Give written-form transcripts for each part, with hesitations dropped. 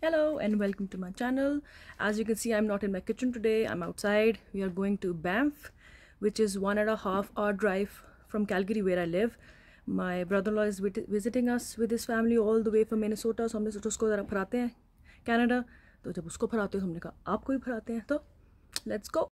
Hello and welcome to my channel. As you can see, I'm not in my kitchen today. I'm outside. We are going to Banff, which is 1.5 hour drive from Calgary where I live. My brother-in-law is visiting us with his family all the way from Minnesota. So हमने सोचा उसको ज़रा फराते हैं Canada. तो जब उसको फराते हैं हमने कहा आपको भी फराते हैं. तो let's go.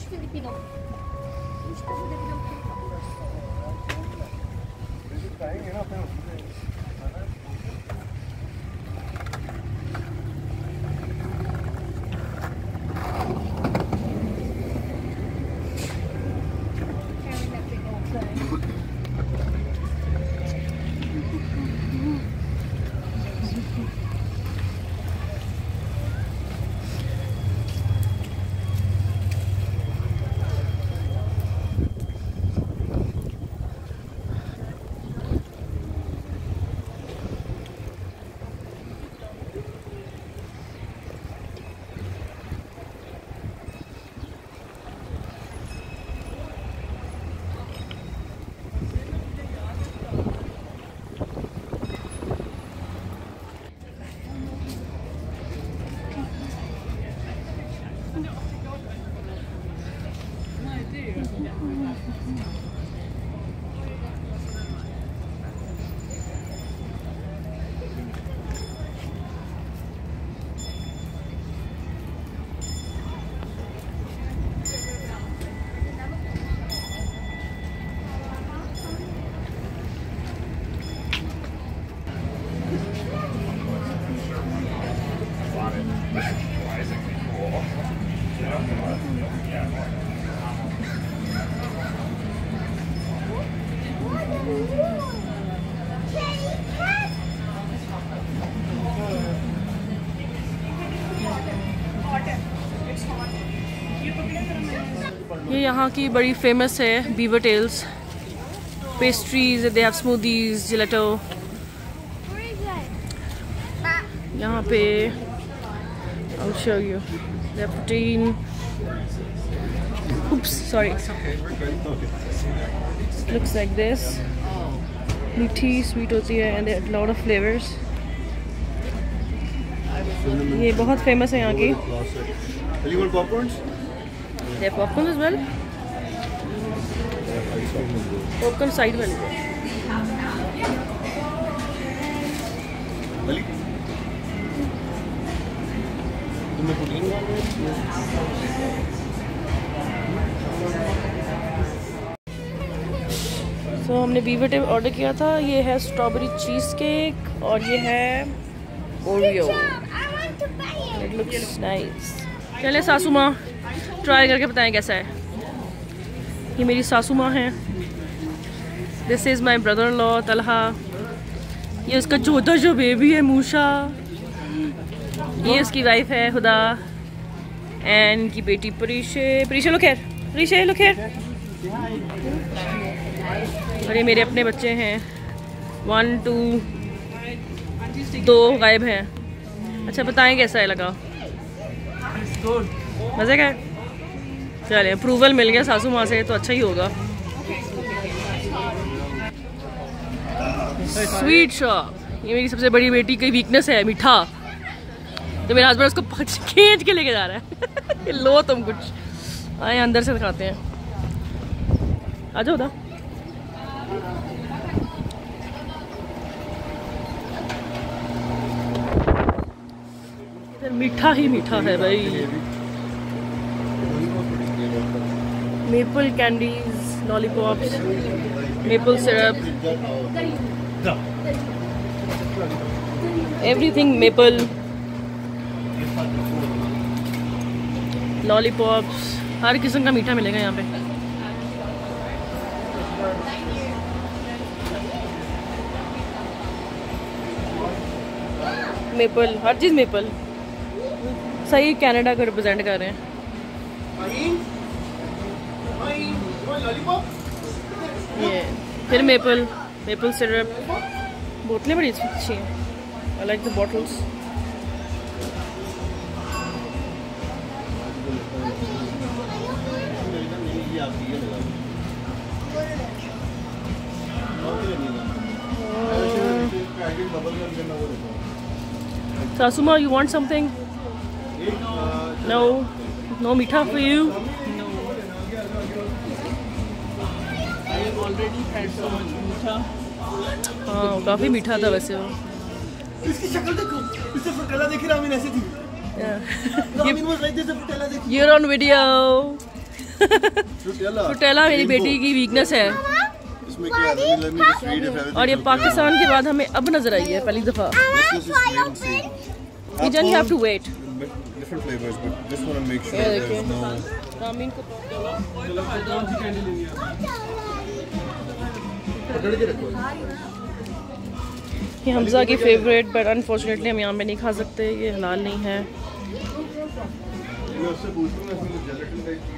ये यहाँ की बड़ी फेमस है BeaverTails pastries, they have smoothies, gelato. यहाँ पे I'll show you they have protein. Oops, sorry. Looks like this. मीठी स्वीट होती है and a lot of flavors. ये बहुत फेमस है यहाँ की। You want popcorns? They have popcorn as well. Popcorn side वाले। तुम्हें प्रोटीन So हमने बीवर टेल ऑर्डर किया था। ये है स्ट्रॉबेरी चीज़ केक और ये है ओरियो। It looks nice. चले सासू माँ ट्राई करके बताएं कैसा है। ये मेरी सासू माँ है। This is my brother in law Talha. ये उसका छोटा जो बेबी है मूशा। ये उसकी वाइफ है हुदा एंड इनकी बेटी परीशे लुक हियर, परीशे लुक हियर। और ये मेरे अपने बच्चे हैं 1 2 2 गायब हैं। अच्छा बताएं कैसा है लगा? मज़े का है? चले अप्रूवल मिल गया सासू माँ से तो अच्छा ही होगा। स्वीट शॉप, ये मेरी सबसे बड़ी बेटी की वीकनेस है मीठा। तो मेरा हस्बैंड उसको खींच के लेके जा रहा है। लो तुम कुछ आए अंदर से दिखाते हैं। आ जाओ उधर। इधर मीठा ही मीठा है भाई। Maple candies, lollipops, maple syrup, everything maple, lollipops, हर किस्म का मीठा मिलेगा यहाँ पे। मेपल, हर चीज़ मेपल। सही कनाडा को रिप्रेजेंट कर रहे हैं। ये फिर मेपल सिरप। बोतलें बड़ी अच्छी हैं। I like the bottles. Sasuma, you want something? No, no meetha for you. I have already had so much meetha. हाँ काफी मीठा था वैसे वो। इसकी शक्ल देखो, इससे फटला देखी रामीन ऐसी थी। Yeah. Ramin was like this, फटला देखी। You're on video. फ्रूटेला मेरी बेटी की वीकनेस है। इसमें क्या है? Let me just read if everything और ये is okay. पाकिस्तान के बाद हमें अब नजर आई है पहली दफा। Let's just wait and see. You don't have to wait. Different flavors, but just want to make sure ये there's देखिए no. रामीन को ये हमजा की फेवरेट, बट अनफॉर्चुनेटली हम यहाँ पे नहीं खा सकते, ये हलाल नहीं है। मैं उससे पूछूं ना इसमें gelatin टाइप चीज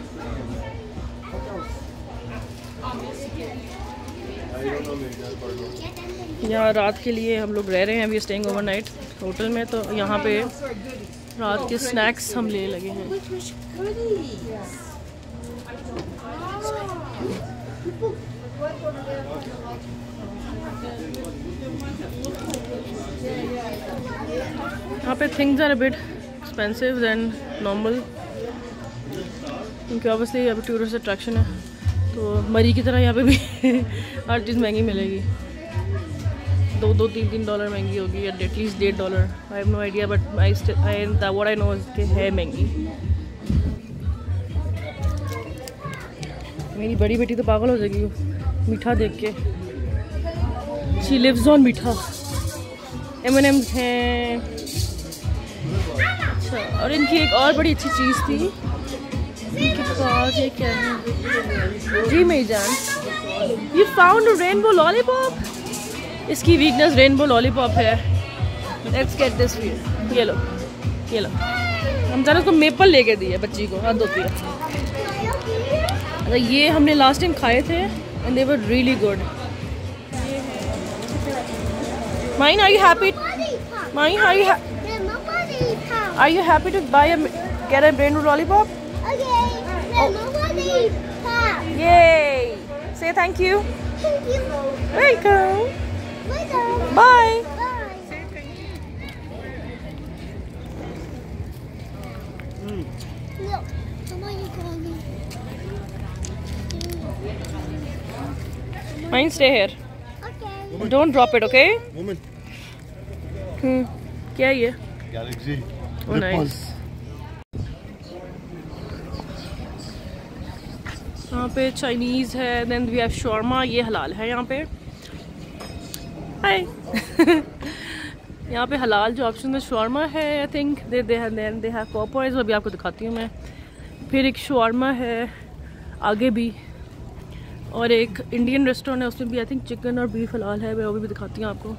I don't know maybe यहाँ रात के लिए हम लोग रह रहे हैं, अभी स्टेइंग ओवरनाइट होटल में, तो यहाँ पे रात के स्नैक्स हम ले लगे हैं। यहाँ पे things are a bit expensive than normal, क्योंकि ऑब्वियसली अभी टूरिस्ट अट्रैक्शन है, तो मरी की तरह यहाँ पे भी हर चीज़ महंगी मिलेगी। $2-3 महंगी होगी, या at least $1.5। I have no idea, but what I know कि है महंगी। मेरी बड़ी बेटी तो पागल हो जाएगी मीठा देख के। शी लिव्स ऑन मीठा। M&M's हैं। अच्छा, और इनकी एक और बड़ी अच्छी चीज़ थी इनके पास, ये क्या है जी मेरी जान, यू फाउंड रेनबो लॉलीपॉप। इसकी वीकनेस रेनबो लॉलीपॉप है। लेट्स गेट दिस फॉर ये लो, ये लो। हम जरा उसको मेपल लेके दिए बच्ची को, हद होती है। अच्छा, ये हमने लास्ट टाइम खाए थे and they were really good. Mine are you happy? Mine are you happy to buy get a rainbow lollipop? Yay! Say thank you. Thank you. Welcome. Bye. Bye. Look, somebody called me. Mine, stay here. Okay. Don't drop it, okay? Woman. क्या है ये? Galaxy. Oh, nice. यहाँ पे Chinese है, then we have shawarma, ये हलाल है यहाँ पे। हाय। यहाँ पे हलाल जो ऑप्शन में शॉर्मा है, I think they have popcorn, अभी आपको दिखाती हूँ मैं। फिर एक शॉर्मा है आगे भी, और एक इंडियन रेस्टोरेंट है, उसमें भी आई थिंक चिकन और बीफ हलाल है, मैं वो भी दिखाती हूँ आपको।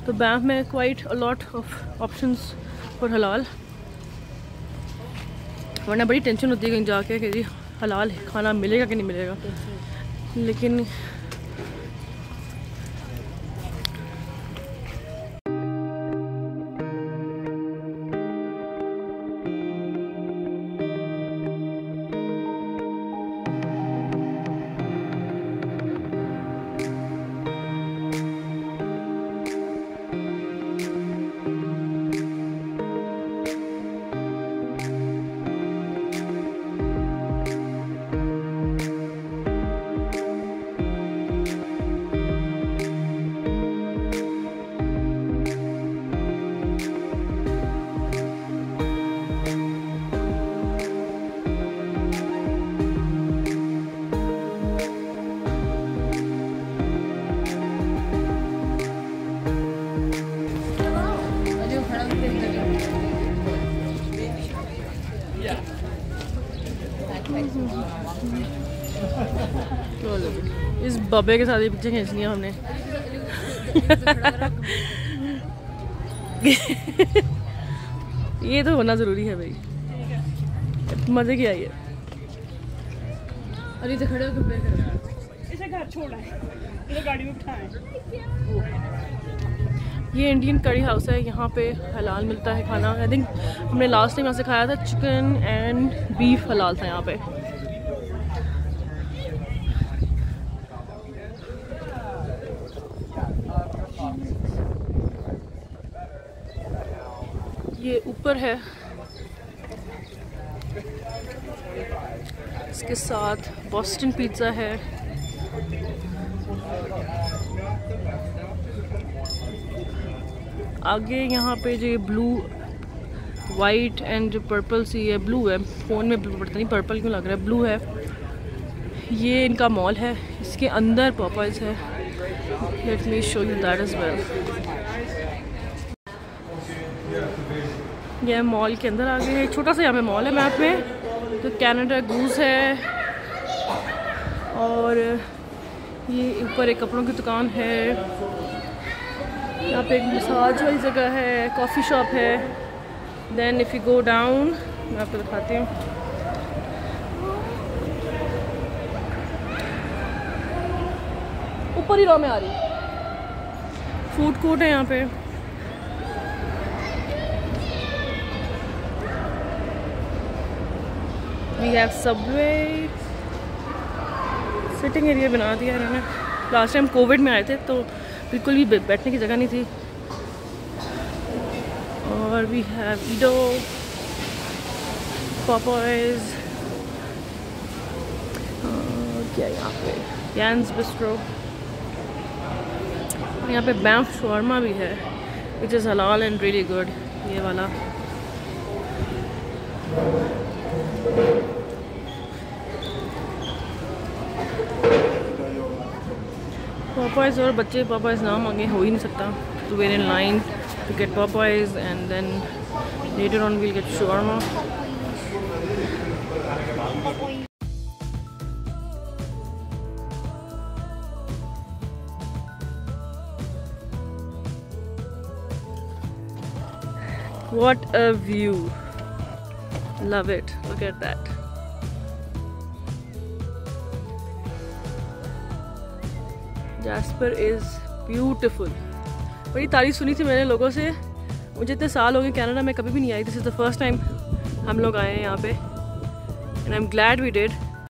तो बैंफ में quite a lot of options for हलाल, वरना बड़ी टेंशन होती है कहीं जाके कि जी हलाल खाना मिलेगा कि नहीं मिलेगा, लेकिन इस बब्बे के साथ ही पिक्चर खींचनी है हमने। ये तो होना ज़रूरी है भाई, मज़े की आई है। अरे तो खड़े होकर इसे घर छोड़ा है, इसे गाड़ी में उठाएं। ये इंडियन करी हाउस है, यहाँ पे हलाल मिलता है खाना। आई थिंक हमने लास्ट टाइम यहाँ से खाया था, चिकन एंड बीफ हलाल था यहाँ पे। ये ऊपर है, इसके साथ बॉस्टन पिज़्ज़ा है। आगे यहाँ पे जो ये ब्लू वाइट एंड जो पर्पल सी है, ब्लू है फ़ोन में, ब्लू पता नहीं पर्पल क्यों लग रहा है, ब्लू है। ये इनका मॉल है, इसके अंदर पॉपाइज है। Let me show you that as well. ये मॉल के अंदर आ गए हैं, छोटा सा यहाँ पे मॉल है मैप में। तो कैनेडा गूज है, और ये ऊपर एक कपड़ों की दुकान है। यहाँ पे एक मसाज वाली जगह है, कॉफ़ी शॉप है। Then if you go down, मैं आपको दिखाती हूँ। ऊपर ही रॉ में आ रही, फूड कोर्ट है यहाँ पे। We have Subway, sitting area बना दिया इन्होंने। लास्ट टाइम कोविड में आए थे तो बिल्कुल भी बैठने की जगह नहीं थी। और वी हैव ईडो, पॉपाइज, क्या यहाँ पे यांस बिस्ट्रो। यहाँ पे बैंफ शॉर्मा भी है, विच इज़ हलाल एंड रियली गुड। ये वाला पॉपाइज, और बच्चे पॉपाइज ना मांगे हो ही नहीं सकता। तो where in line to get Popeyes and then later on we'll get shawarma. What a view! Love it. Look at that. Jasper is beautiful. बड़ी तारीफ सुनी थी मैंने लोगों से। मुझे इतने साल हो गए कनाडा में कभी भी नहीं आई। This is the first time हम लोग आए हैं यहाँ पे, and I am glad we did.